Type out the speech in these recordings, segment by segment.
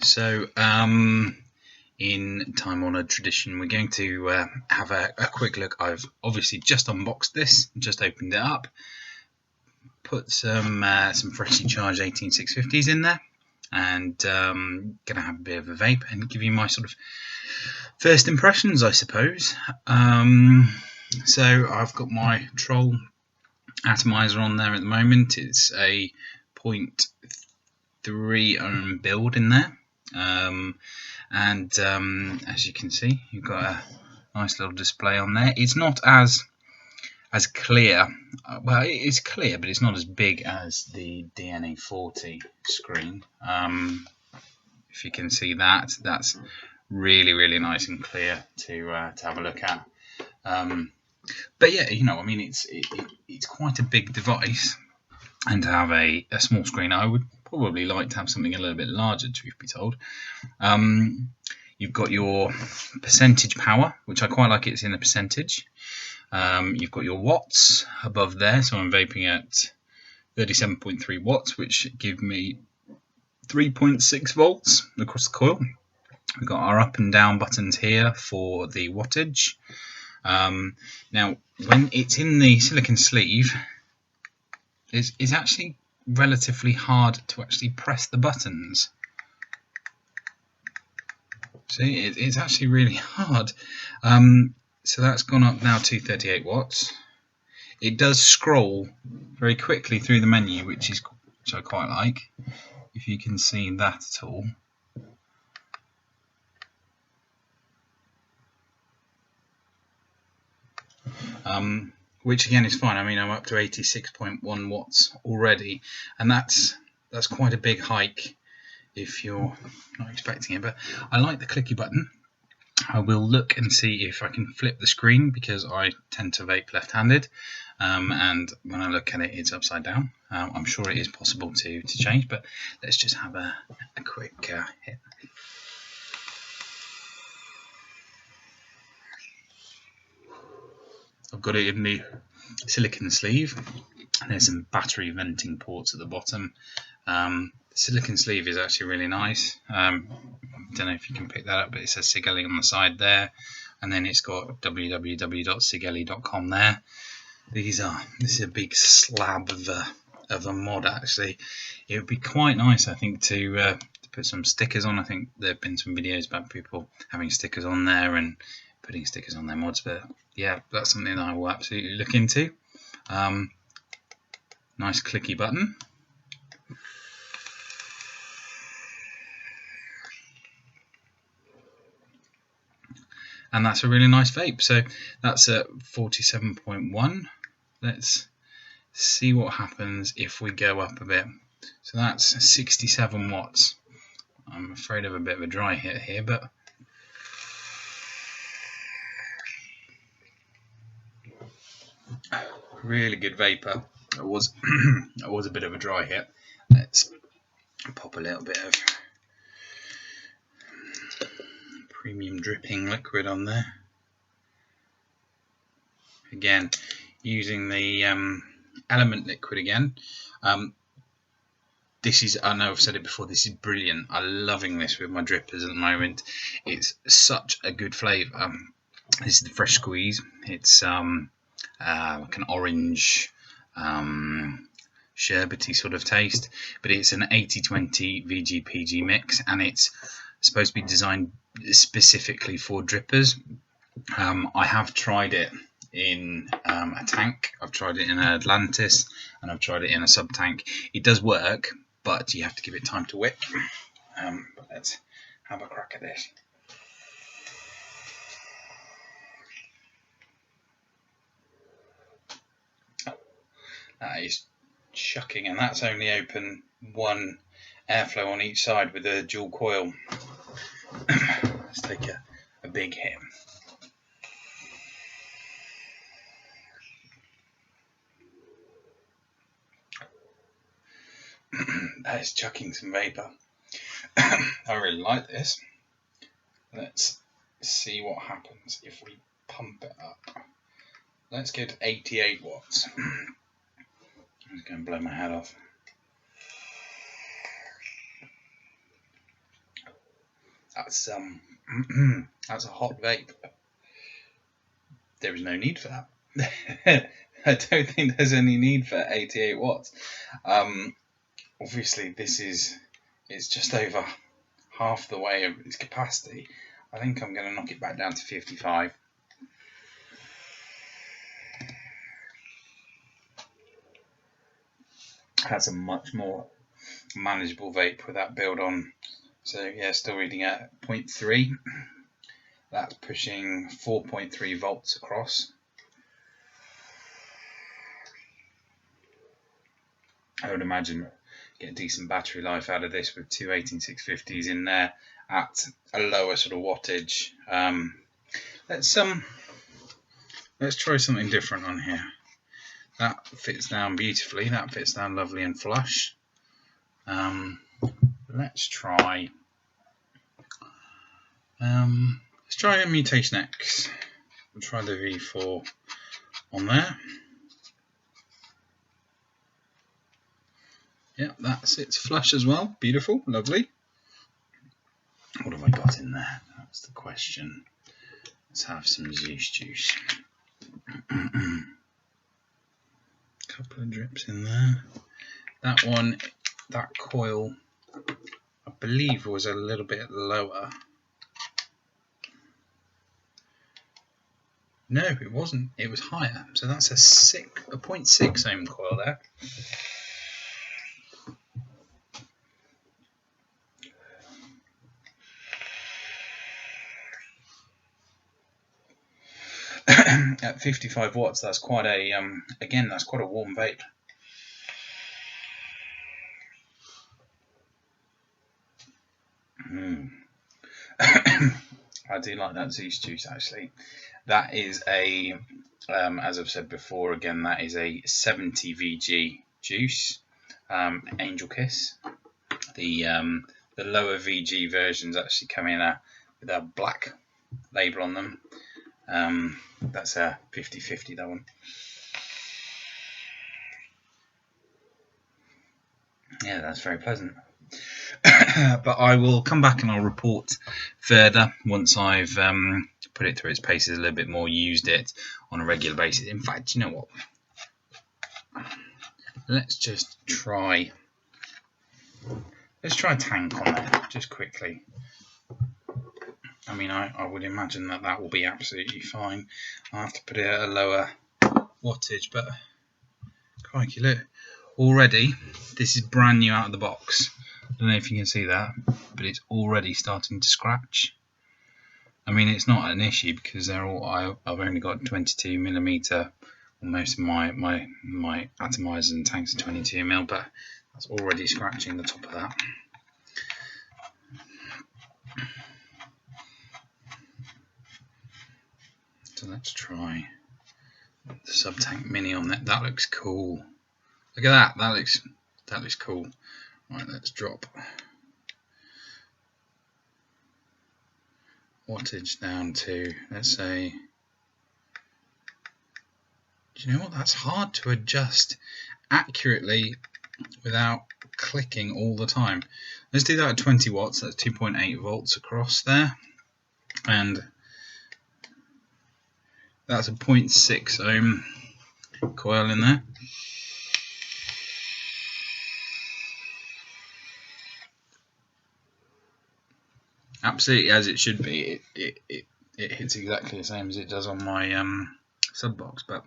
So, in time-honoured tradition, we're going to have a quick look. I've obviously just unboxed this, just opened it up, put some freshly charged 18650s in there, and gonna have a bit of a vape and give you my sort of first impressions, I suppose. So I've got my Troll atomizer on there at the moment. It's a 0.3 ohm build in there. And as you can see, you've got a nice little display on there. It's not as clear. Well, it is clear, but it's not as big as the DNA40 screen. If you can see that, that's really nice and clear to have a look at. But yeah, I mean, it's quite a big device, and to have a small screen, I would probably like to have something a little bit larger, truth be told. You've got your percentage power, which I quite like. It's in the percentage. You've got your watts above there, so I'm vaping at 37.3 watts, which give me 3.6 volts across the coil. We've got our up and down buttons here for the wattage. Now, when it's in the silicon sleeve, it's actually relatively hard to actually press the buttons. See, it's actually really hard. So that's gone up now to 38 watts. It does scroll very quickly through the menu, which I quite like. If you can see that at all. Which again is fine. I mean, I'm up to 86.1 watts already, and that's quite a big hike if you're not expecting it. But I like the clicky button. I will look and see if I can flip the screen, because I tend to vape left-handed, and when I look at it, it's upside down. I'm sure it is possible to change, but let's just have a quick hit. I've got it in the silicon sleeve. There's some battery venting ports at the bottom. The silicon sleeve is actually really nice. I don't know if you can pick that up, but it says Sigelei on the side there, and then it's got www.sigelei.com there. This is a big slab of a mod. Actually, it would be quite nice, I think, to put some stickers on. I think there have been some videos about people having stickers on there and putting stickers on their mods, but yeah, that's something that I will absolutely look into. Nice clicky button. And that's a really nice vape. So that's at 47.1. Let's see what happens if we go up a bit. So that's 67 watts. I'm afraid of a bit of a dry hit here, but really good vapor. It was it was a bit of a dry hit. Let's pop a little bit of premium dripping liquid on there. Again, using the element liquid again. This is, I know I've said it before, this is brilliant. I'm loving this with my drippers at the moment. It's such a good flavour. This is the fresh squeeze. It's like an orange sherbety sort of taste, but it's an 80-20 VG-PG mix, and it's supposed to be designed specifically for drippers. I have tried it in a tank. I've tried it in an Atlantis, and I've tried it in a sub tank. It does work, but you have to give it time to wick. Let's have a crack at this. That is shocking, and that's only open one airflow on each side with a dual coil. Let's take a big hit. That is chucking some vapor. I really like this. Let's see what happens if we pump it up. Let's go to 88 watts. I'm just going to blow my head off. That's that's a hot vape. There is no need for that. I don't think there's any need for 88 watts. Obviously, it's just over half the way of its capacity. I think I'm going to knock it back down to 55. That's a much more manageable vape with that build on. So yeah, still reading at 0.3. That's pushing 4.3 volts across. I would imagine get a decent battery life out of this with two 18650s in there at a lower sort of wattage. Let's try something different on here. That fits down beautifully. That fits down lovely and flush. Let's try a Mutation X. We'll try the V4 on there. Yeah, that's it's flush as well. Beautiful, lovely. What have I got in there? That's the question. Let's have some Zeus juice. Couple of drips in there. That one, that coil, I believe was a little bit lower. No, it wasn't. It was higher. So that's a 0.6 ohm coil there. At 55 watts, that's quite a again, that's quite a warm vape. I do like that Zeus juice actually. That is a, as I've said before, again, that is a 70 VG juice, Angel Kiss. The lower VG versions actually come in with a black label on them. That's a 50/50, that one. Yeah, that's very pleasant. But I will come back and I'll report further once I've put it through its paces a little bit more, used it on a regular basis. In fact, you know what? Let's just try. Let's try Tank on there just quickly. I mean, I would imagine that will be absolutely fine. I'll have to put it at a lower wattage, but crikey, look. Already, this is brand new out of the box. I don't know if you can see that, but it's already starting to scratch. I mean, it's not an issue because they're all. I've only got 22mm. Well, most of my atomizers and tanks are 22mm, but that's already scratching the top of that. So let's try the Sub-Tank Mini on that. That looks cool. Look at that. That looks cool. Right, let's drop wattage down to, let's say, do you know what? That's hard to adjust accurately without clicking all the time. Let's do that at 20 watts. That's 2.8 volts across there, and that's a 0.6 ohm coil in there. Absolutely as it should be. It hits exactly the same as it does on my sub box, but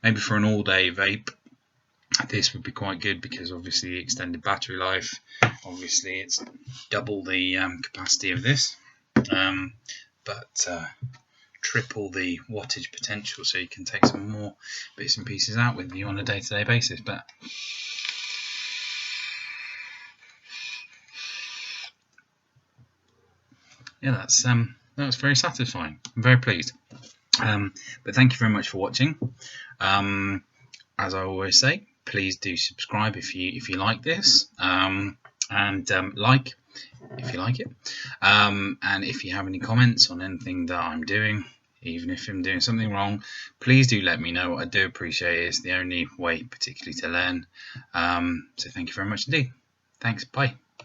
maybe for an all-day vape, this would be quite good because obviously the extended battery life. Obviously, it's double the capacity of this, but triple the wattage potential, so you can take some more bits and pieces out with you on a day-to-day basis. But yeah, that's very satisfying. I'm very pleased. But thank you very much for watching. As I always say, please do subscribe if you like this, and like if you like it. And if you have any comments on anything that I'm doing, even if I'm doing something wrong. Please do let me know. I do appreciate it. It's the only way particularly to learn. So thank you very much indeed. Thanks. Bye.